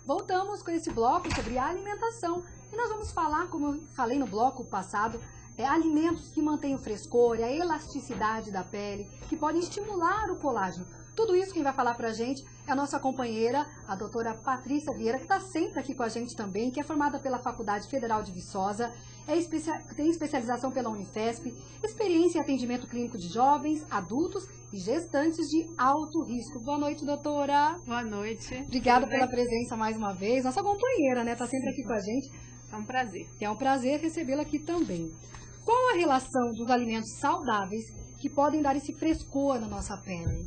Voltamos com esse bloco sobre a alimentação. E nós vamos falar, como eu falei no bloco passado, alimentos que mantêm o frescor, a elasticidade da pele, que podem estimular o colágeno. Tudo isso quem vai falar pra gente é a nossa companheira, a doutora Patrícia Vieira, que está sempre aqui com a gente também, que é formada pela Faculdade Federal de Viçosa, tem especialização pela Unifesp, experiência em atendimento clínico de jovens, adultos e gestantes de alto risco. Boa noite, doutora. Boa noite. Obrigada pela presença mais uma vez. Nossa companheira, né? Está sempre aqui com a gente. É um prazer. É um prazer recebê-la aqui também. Qual a relação dos alimentos saudáveis que podem dar esse frescor na nossa pele?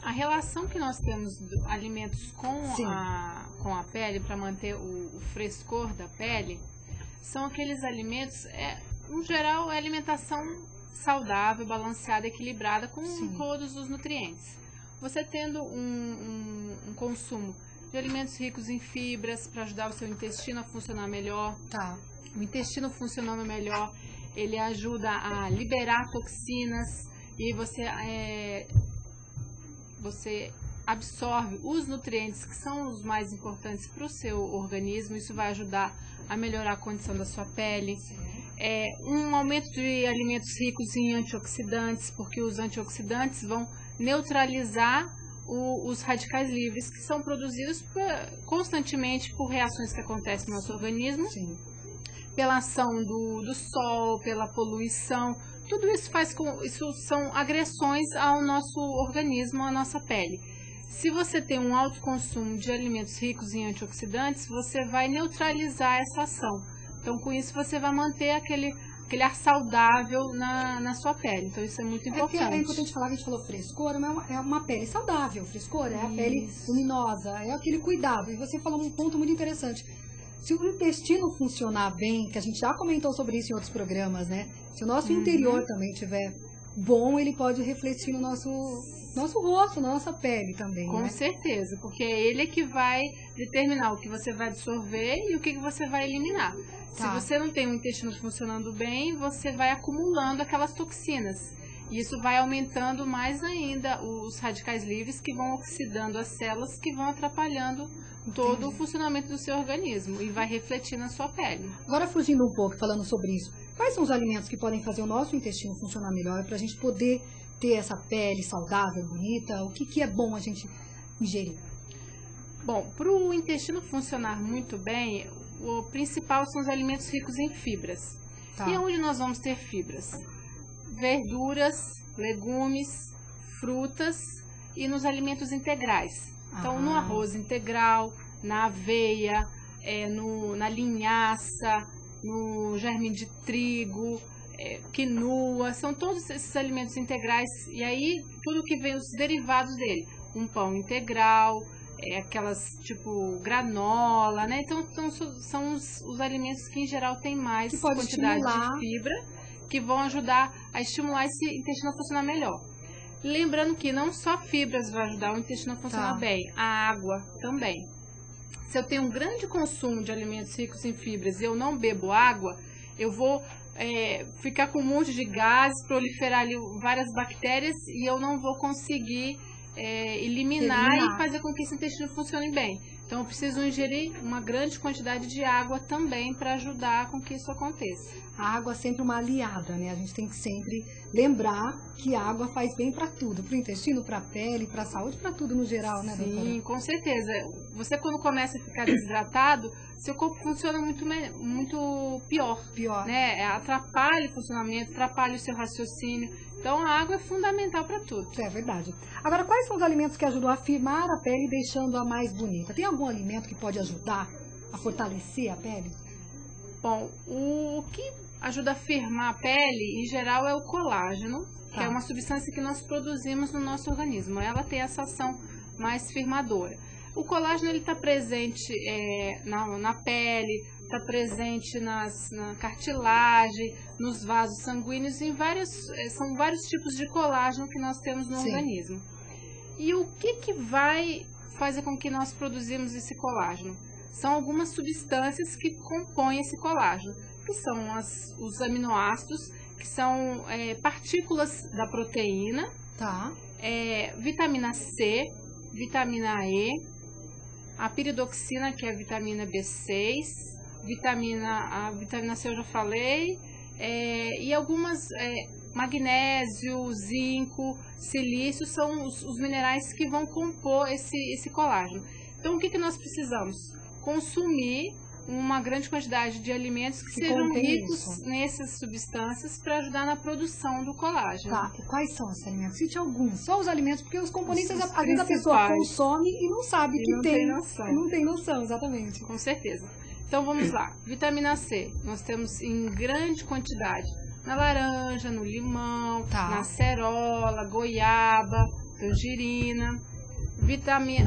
A relação que nós temos de alimentos com a pele, para manter o frescor da pele, são aqueles alimentos, no geral, é alimentação saudável, balanceada, equilibrada, com todos os nutrientes. Você tendo um consumo de alimentos ricos em fibras, para ajudar o seu intestino a funcionar melhor. Tá. O intestino funcionando melhor, ele ajuda a liberar toxinas e você absorve os nutrientes que são os mais importantes para o seu organismo. Isso vai ajudar a melhorar a condição da sua pele. Um aumento de alimentos ricos em antioxidantes, porque os antioxidantes vão neutralizar os radicais livres que são produzidos constantemente por reações que acontecem no nosso organismo. Sim. Pela ação do sol, pela poluição, tudo isso isso são agressões ao nosso organismo, à nossa pele. Se você tem um alto consumo de alimentos ricos em antioxidantes, você vai neutralizar essa ação. Então, com isso, você vai manter aquele ar saudável na sua pele. Então, isso é muito importante. É importante falar que a gente falou frescor, mas é uma pele saudável. Frescor é a pele luminosa, é aquele cuidado. E você falou um ponto muito interessante. Se o intestino funcionar bem, que a gente já comentou sobre isso em outros programas, né? Se o nosso interior também estiver bom, ele pode refletir no nosso rosto, na nossa pele também, Com né? certeza, porque é ele que vai determinar o que você vai absorver e o que você vai eliminar. Tá. Se você não tem o intestino funcionando bem, você vai acumulando aquelas toxinas. E isso vai aumentando mais ainda os radicais livres, que vão oxidando as células, que vão atrapalhando todo o funcionamento do seu organismo e vai refletir na sua pele. Agora, fugindo um pouco, falando sobre isso, quais são os alimentos que podem fazer o nosso intestino funcionar melhor para a gente poder ter essa pele saudável, bonita? O que é bom a gente ingerir? Bom, para o intestino funcionar muito bem, o principal são os alimentos ricos em fibras. Tá. E onde nós vamos ter fibras? Verduras, legumes, frutas e nos alimentos integrais. Então, no arroz integral, na aveia, na linhaça, no germe de trigo, quinoa, são todos esses alimentos integrais. E aí, tudo que vem, os derivados dele. Um pão integral, aquelas tipo granola, né? Então são os alimentos que em geral têm mais quantidade de fibra, que vão ajudar a estimular esse intestino a funcionar melhor. Lembrando que não só fibras vai ajudar o intestino a funcionar bem, a água também. Se eu tenho um grande consumo de alimentos ricos em fibras e eu não bebo água, eu vou ficar com um monte de gases, proliferar ali várias bactérias e eu não vou conseguir eliminar e fazer com que esse intestino funcione bem. Então, eu preciso ingerir uma grande quantidade de água também para ajudar com que isso aconteça. A água é sempre uma aliada, né? A gente tem que sempre lembrar que a água faz bem para tudo, para o intestino, para a pele, para a saúde, para tudo no geral, né, doutora? Sim, com certeza. Você, quando começa a ficar desidratado, seu corpo funciona muito pior. Né? Atrapalha o funcionamento, atrapalha o seu raciocínio. Então, a água é fundamental para tudo. É verdade. Agora, quais são os alimentos que ajudam a firmar a pele, deixando-a mais bonita? Tem algum alimento que pode ajudar a fortalecer a pele? Bom, o que ajuda a firmar a pele, em geral, é o colágeno, que é uma substância que nós produzimos no nosso organismo. Ela tem essa ação mais firmadora. O colágeno está presente na pele, está presente na cartilagem, nos vasos sanguíneos, são vários tipos de colágeno que nós temos no organismo. E o que vai fazer com que nós produzimos esse colágeno? São algumas substâncias que compõem esse colágeno, que são os aminoácidos, que são partículas da proteína, vitamina C, vitamina E, a piridoxina, que é a vitamina B6, a vitamina C eu já falei, e algumas, magnésio, zinco, silício, são os minerais que vão compor esse colágeno. Então, o que nós precisamos? Consumir uma grande quantidade de alimentos que sejam ricos nessas substâncias para ajudar na produção do colágeno. Tá, e quais são esses alimentos? Cite alguns, só os alimentos, porque os componentes, às vezes a pessoa consome e não sabe que tem. Não tem noção, exatamente. Com certeza. Então vamos lá. Vitamina C, nós temos em grande quantidade na laranja, no limão, na acerola, goiaba, tangerina.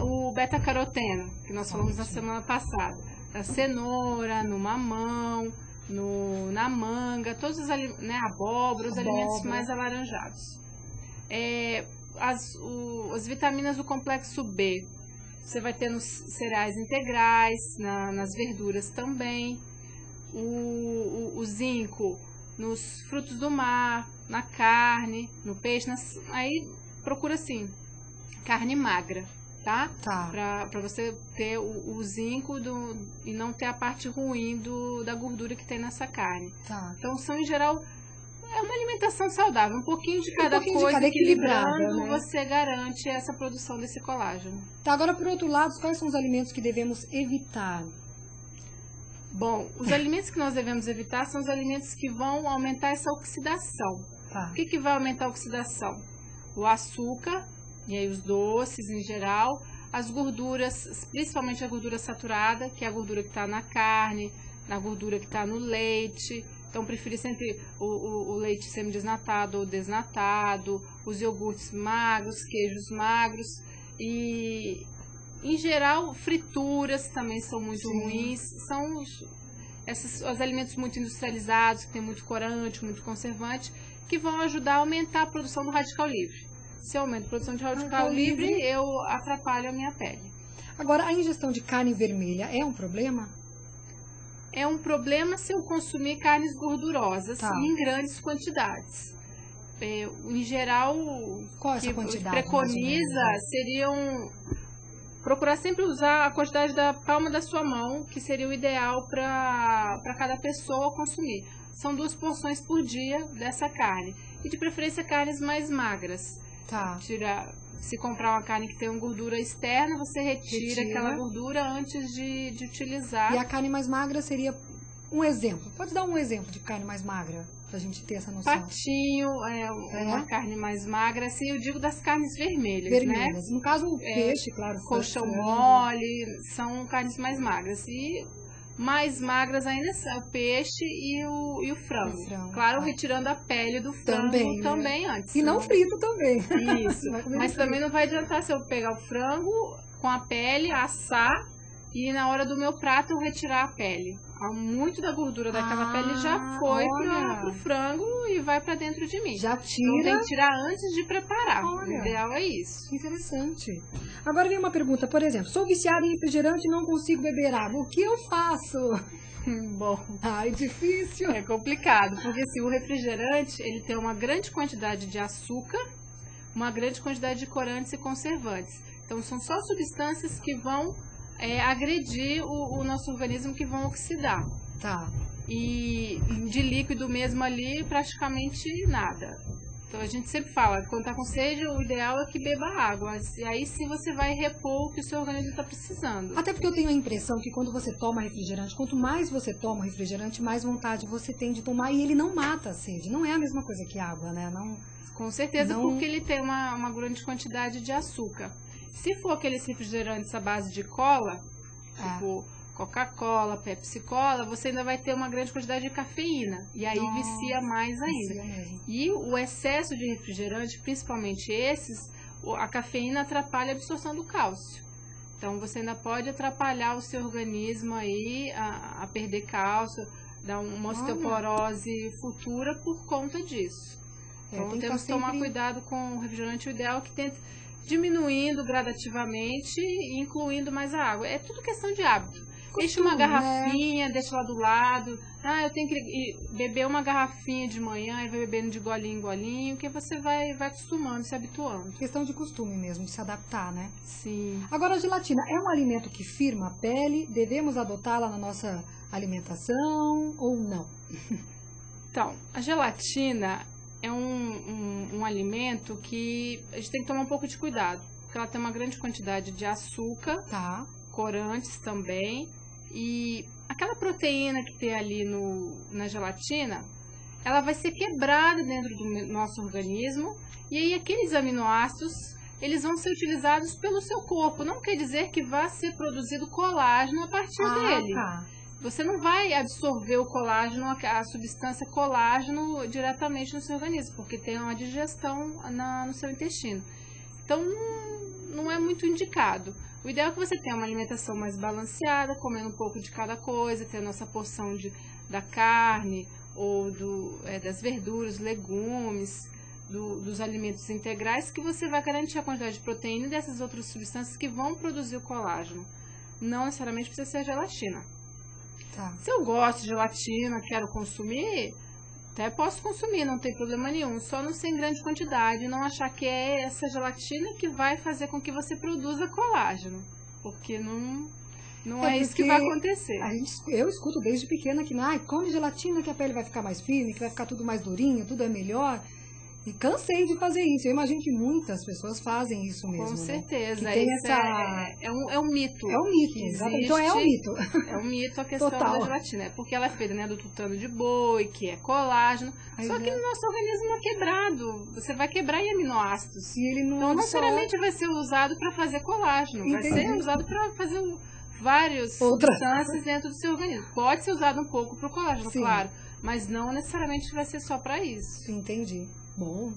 O beta-caroteno, que nós falamos na semana passada. Da cenoura, no mamão, na manga, todos os alimentos, né, abóbora, os alimentos mais alaranjados. As vitaminas do complexo B, você vai ter nos cereais integrais, nas verduras também. O zinco nos frutos do mar, na carne, no peixe. Aí procura assim, carne magra. Tá? Para você ter o zinco e não ter a parte ruim da gordura que tem nessa carne. Então, em geral, é uma alimentação saudável. Um pouquinho de cada coisa, equilibrando, né? Você garante essa produção desse colágeno. Tá, agora, por outro lado, quais são os alimentos que devemos evitar? Bom, os alimentos que nós devemos evitar são os alimentos que vão aumentar essa oxidação. O que vai aumentar a oxidação? O açúcar, e aí os doces em geral, as gorduras, principalmente a gordura saturada, que é a gordura que está na carne, na gordura que está no leite. Então, preferir sempre o leite semidesnatado ou desnatado, os iogurtes magros, queijos magros e, em geral, frituras também são muito ruins. São os alimentos muito industrializados, que tem muito corante, muito conservante, que vão ajudar a aumentar a produção do radical livre. Se eu aumento a produção de radical livre, eu atrapalho a minha pele. Agora, a ingestão de carne vermelha é um problema? É um problema se eu consumir carnes gordurosas em grandes quantidades. Em geral, qual é essa quantidade? Preconiza seriam procurar sempre usar a quantidade da palma da sua mão, que seria o ideal para cada pessoa consumir. São 2 porções por dia dessa carne. E de preferência carnes mais magras. Se comprar uma carne que tem uma gordura externa, você retira aquela gordura antes de utilizar. E a carne mais magra seria um exemplo. Pode dar um exemplo de carne mais magra, pra gente ter essa noção? Patinho, uma carne mais magra, assim, eu digo das carnes vermelhas, né? No caso, o peixe, claro. Colchão mole, são carnes mais magras. E mais magras ainda são o peixe e o frango. Claro, retirando a pele do frango também antes. E não frito também. Isso. Mas também não vai adiantar se eu pegar o frango com a pele, assar e na hora do meu prato eu retirar a pele. Muito da gordura daquela pele já foi pro frango e vai pra dentro de mim. Já tira. Então tem que tirar antes de preparar. O ideal é isso. Interessante. Agora vem uma pergunta, por exemplo, sou viciada em refrigerante e não consigo beber água. O que eu faço? Bom, é difícil. É complicado, porque assim, o refrigerante ele tem uma grande quantidade de açúcar, uma grande quantidade de corantes e conservantes. Então são só substâncias que vão agredir o nosso organismo, que vão oxidar. E de líquido mesmo ali, praticamente nada. Então a gente sempre fala, quando está com sede, o ideal é que beba água. E aí sim você vai repor o que o seu organismo está precisando. Até porque eu tenho a impressão que quando você toma refrigerante, quanto mais você toma refrigerante, mais vontade você tem de tomar. E ele não mata a sede. Não é a mesma coisa que água, né? Com certeza, porque ele tem uma grande quantidade de açúcar. Se for aqueles refrigerantes à base de cola, tipo Coca-Cola, Pepsi-Cola, você ainda vai ter uma grande quantidade de cafeína. E aí vicia mais ainda. E o excesso de refrigerante, principalmente esses, a cafeína atrapalha a absorção do cálcio. Então você ainda pode atrapalhar o seu organismo aí a perder cálcio, dar uma osteoporose futura por conta disso. Então temos que tomar cuidado com o refrigerante. O ideal é que tente diminuindo gradativamente e incluindo mais a água. É tudo questão de hábito. Enche uma garrafinha, deixa lá do lado. Ah, eu tenho que beber uma garrafinha de manhã e vai bebendo de golinho em golinho, que você vai acostumando, se habituando. Questão de costume mesmo, de se adaptar, né? Sim. Agora, a gelatina é um alimento que firma a pele? Devemos adotá-la na nossa alimentação ou não? Então, a gelatina é um alimento que a gente tem que tomar um pouco de cuidado, porque ela tem uma grande quantidade de açúcar, Tá. corantes também, e aquela proteína que tem ali na gelatina, ela vai ser quebrada dentro do nosso organismo, e aí aqueles aminoácidos, eles vão ser utilizados pelo seu corpo. Não quer dizer que vai ser produzido colágeno a partir dele. Tá. Você não vai absorver o colágeno, a substância colágeno diretamente no seu organismo, porque tem uma digestão no seu intestino. Então, não é muito indicado. O ideal é que você tenha uma alimentação mais balanceada, comendo um pouco de cada coisa, tendo essa porção da carne ou das verduras, legumes, dos alimentos integrais, que você vai garantir a quantidade de proteína e dessas outras substâncias que vão produzir o colágeno. Não necessariamente precisa ser a gelatina. Tá. Se eu gosto de gelatina, quero consumir, até posso consumir, não tem problema nenhum. Só não ser em grande quantidade, não achar que é essa gelatina que vai fazer com que você produza colágeno. Porque não é isso que vai acontecer. Eu escuto desde pequena que come gelatina que a pele vai ficar mais firme, que vai ficar tudo mais durinho, tudo é melhor. E cansei de fazer isso. Eu imagino que muitas pessoas fazem isso mesmo. Com certeza. Né? Que tem é um mito. É um mito, exatamente. Então é um mito. É um mito a questão Total. da gelatina. Porque ela é feita do tutano de boi, que é colágeno. Só que no nosso organismo é quebrado. Você vai quebrar em aminoácidos. E ele não necessariamente vai ser usado para fazer colágeno. Entendi. Vai ser usado para fazer várias substâncias dentro do seu organismo. Pode ser usado um pouco para o colágeno, Sim. claro. Mas não necessariamente vai ser só para isso. Entendi. Bom,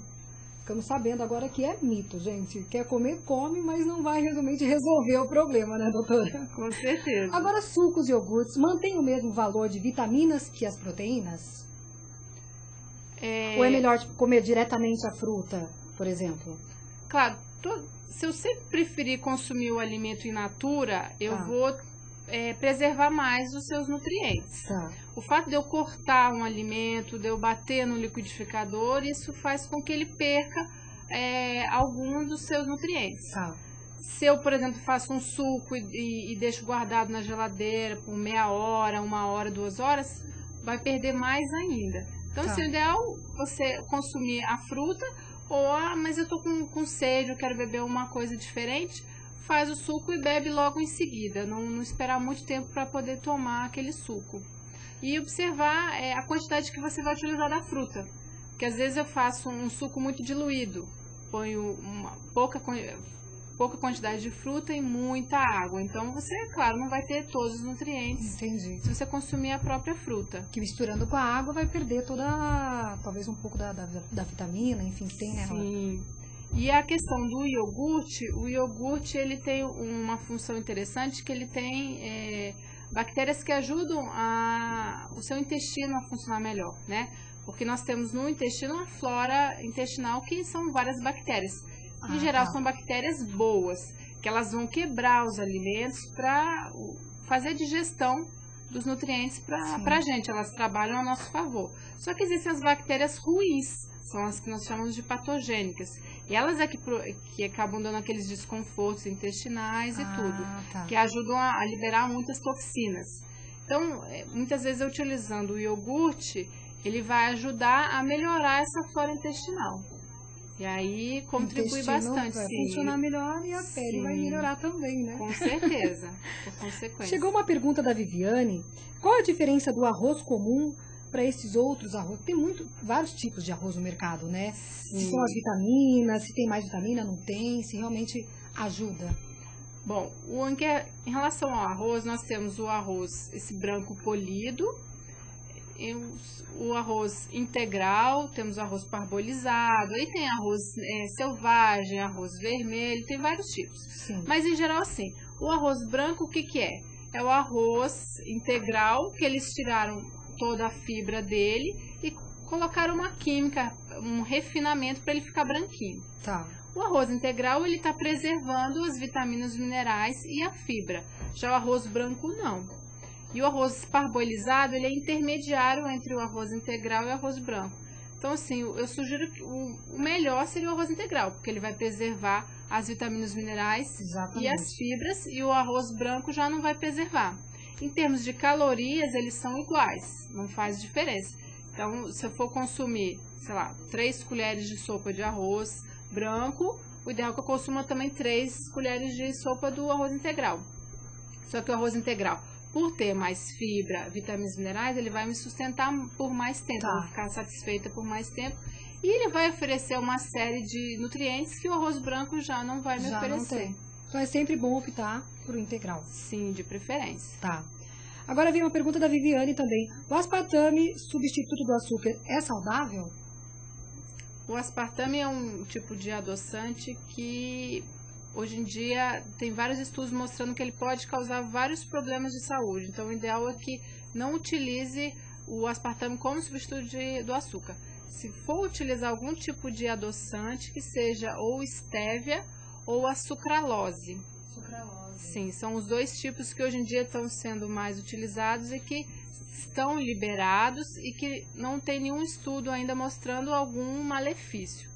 ficamos sabendo agora que é mito, gente. Quer comer, come, mas não vai realmente resolver o problema, né, doutora? Com certeza. Agora, sucos e iogurtes mantêm o mesmo valor de vitaminas que as proteínas? Ou é melhor comer diretamente a fruta, por exemplo? Claro, se eu sempre preferir consumir o alimento in natura, eu vou preservar mais os seus nutrientes. Tá. O fato de eu cortar um alimento, de eu bater no liquidificador, isso faz com que ele perca alguns dos seus nutrientes. Tá. Se eu, por exemplo, faço um suco e deixo guardado na geladeira por meia hora, 1 hora, 2 horas, vai perder mais ainda. Então, o ideal é você consumir a fruta, mas eu tô com sede, eu quero beber uma coisa diferente, faz o suco e bebe logo em seguida. Não esperar muito tempo para poder tomar aquele suco. E observar a quantidade que você vai utilizar da fruta. Porque às vezes eu faço um suco muito diluído. Ponho uma pouca quantidade de fruta e muita água. Então você, claro, não vai ter todos os nutrientes. Entendi. Se você consumir a própria fruta. Que misturando com a água vai perder talvez um pouco da vitamina, enfim, que tem, né? Sim. E a questão do iogurte, o iogurte ele tem uma função interessante, que ele tem bactérias que ajudam o seu intestino a funcionar melhor, né? Porque nós temos no intestino uma flora intestinal que são várias bactérias. Em geral são bactérias boas, que elas vão quebrar os alimentos para fazer a digestão dos nutrientes para a gente, elas trabalham a nosso favor. Só que existem as bactérias ruins, são as que nós chamamos de patogênicas. E elas que acabam dando aqueles desconfortos intestinais e tudo, que ajudam a liberar muitas toxinas. Então, muitas vezes, utilizando o iogurte, ele vai ajudar a melhorar essa flora intestinal. E aí, contribui bastante. Vai funcionar melhor e a pele vai melhorar também, né? Com certeza, por consequência. Chegou uma pergunta da Viviane. Qual a diferença do arroz comum para esses outros arroz? Tem vários tipos de arroz no mercado, né? Se são as vitaminas, se tem mais vitamina, não tem, se realmente ajuda. Bom, em relação ao arroz, nós temos o arroz, esse branco polido, o arroz integral, temos o arroz parbolizado, aí tem arroz selvagem, arroz vermelho, tem vários tipos. Sim. Mas em geral, assim, o arroz branco, o que é? É o arroz integral, que eles tiraram toda a fibra dele e colocaram uma química, um refinamento para ele ficar branquinho. Tá. O arroz integral, ele está preservando as vitaminas, os minerais e a fibra. Já o arroz branco, não. E o arroz parboilizado, ele é intermediário entre o arroz integral e o arroz branco. Então, assim, eu sugiro que o melhor seria o arroz integral, porque ele vai preservar as vitaminas minerais Exatamente. e as fibras, e o arroz branco já não vai preservar. Em termos de calorias, eles são iguais, não faz diferença. Então, se eu for consumir, sei lá, 3 colheres de sopa de arroz branco, o ideal é que eu consuma também 3 colheres de sopa do arroz integral. Só que o arroz integral, por ter mais fibra, vitaminas minerais, ele vai me sustentar por mais tempo, eu vou ficar satisfeita por mais tempo. E ele vai oferecer uma série de nutrientes que o arroz branco já não vai me oferecer. Não tem. Então é sempre bom optar por integral. Sim, de preferência. Tá. Agora vem uma pergunta da Viviane também. O aspartame, substituto do açúcar, é saudável? O aspartame é um tipo de adoçante que hoje em dia tem vários estudos mostrando que ele pode causar vários problemas de saúde. Então o ideal é que não utilize o aspartame como substituto do açúcar. Se for utilizar algum tipo de adoçante, que seja ou estévia ou a sucralose. Sim, são os 2 tipos que hoje em dia estão sendo mais utilizados e que estão liberados e que não tem nenhum estudo ainda mostrando algum malefício.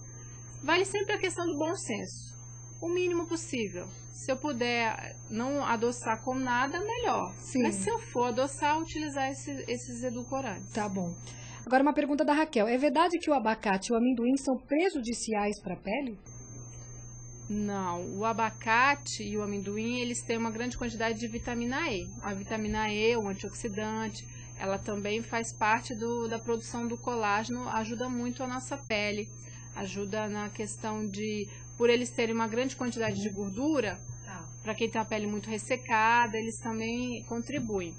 Vale sempre a questão do bom senso, o mínimo possível. Se eu puder não adoçar com nada, melhor. Sim. Mas se eu for adoçar, utilizar esses edulcorantes. Tá bom. Agora uma pergunta da Raquel. É verdade que o abacate e o amendoim são prejudiciais para a pele? Não, o abacate e o amendoim, eles têm uma grande quantidade de vitamina E. A vitamina E, o antioxidante, ela também faz parte da produção do colágeno, ajuda muito a nossa pele, ajuda na questão de, por eles terem uma grande quantidade de gordura, para quem tem a pele muito ressecada, eles também contribuem.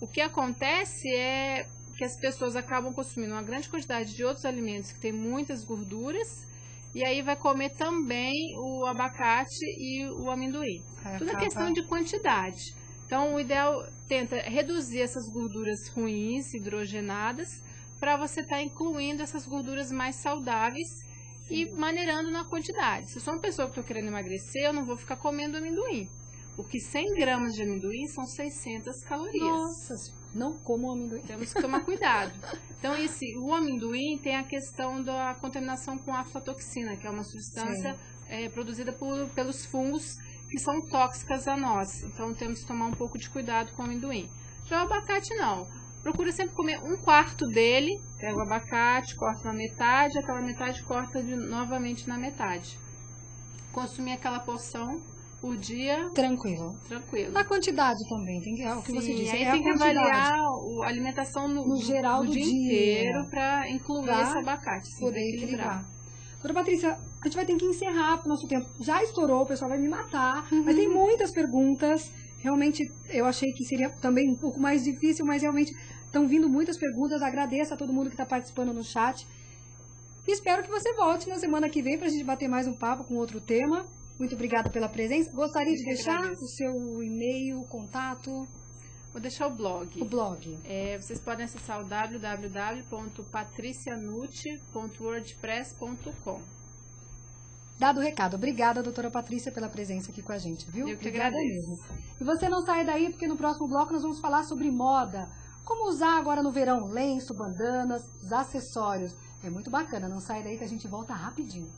O que acontece é que as pessoas acabam consumindo uma grande quantidade de outros alimentos que têm muitas gorduras, e aí vai comer também o abacate e o amendoim. Tudo é questão de quantidade. Então, o ideal tenta reduzir essas gorduras ruins, hidrogenadas, para você estar incluindo essas gorduras mais saudáveis e maneirando na quantidade. Se eu sou uma pessoa que estou querendo emagrecer, eu não vou ficar comendo amendoim. Porque 100 gramas de amendoim são 600 calorias. Nossa, não como amendoim. Temos que tomar cuidado. Então, o amendoim tem a questão da contaminação com aflatoxina, que é uma substância produzida pelos fungos que são tóxicas a nós. Então, temos que tomar um pouco de cuidado com o amendoim. Já o abacate, não. Procura sempre comer 1/4 dele, pega o abacate, corta na metade, aquela metade corta novamente na metade. Consumir aquela porção por dia. Tranquilo. A quantidade também, tem que, é o que você disse. Aí tem que avaliar a alimentação no geral do dia inteiro para incluir esse abacate. Poder equilibrar. Doutora Patrícia, a gente vai ter que encerrar, porque o nosso tempo já estourou, o pessoal vai me matar, mas tem muitas perguntas. Realmente, eu achei que seria também um pouco mais difícil, mas realmente estão vindo muitas perguntas. Agradeço a todo mundo que está participando no chat. E espero que você volte na semana que vem para a gente bater mais um papo com outro tema. Muito obrigada pela presença. Gostaria de deixar o seu e-mail, contato? Vou deixar o blog. O blog. Vocês podem acessar o www.patricianute.wordpress.com. Dado o recado. Obrigada, doutora Patrícia, pela presença aqui com a gente, viu? Eu que Obrigada agradeço. mesmo. E você não sai daí, porque no próximo bloco nós vamos falar sobre moda. Como usar agora no verão lenço, bandanas, os acessórios. É muito bacana. Não sai daí que a gente volta rapidinho.